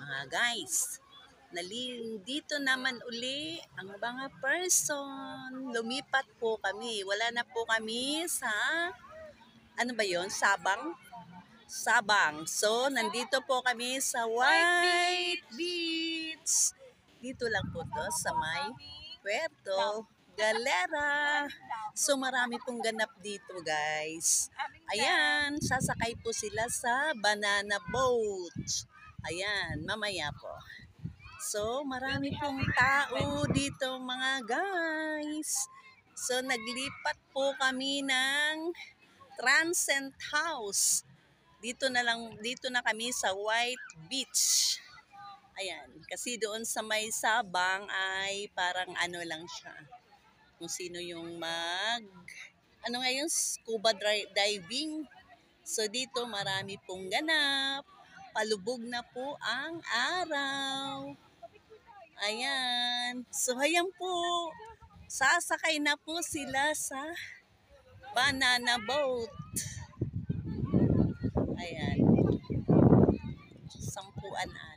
Guys, dito naman uli ang mga person. Lumipat po kami. Wala na po kami sa, ano ba yon, Sabang? Sabang. So, nandito po kami sa White Beach. Dito lang po to sa may Puerto Galera. So, marami pong ganap dito, guys. Ayan, sasakay po sila sa banana boat. Ayan, mamaya po. So, marami pong tao dito, mga guys. So, naglipat po kami ng Transcend House. Dito na kami sa White Beach. Ayan, kasi doon sa may Sabang ay parang ano lang siya. Kung sino yung ano ngayon, scuba diving. So dito marami pong ganap. Palubog na po ang araw. Ayan. So ayan po. Sasakay na po sila sa banana boat. Ayan. Sampuan ata.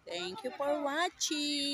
Thank you for watching.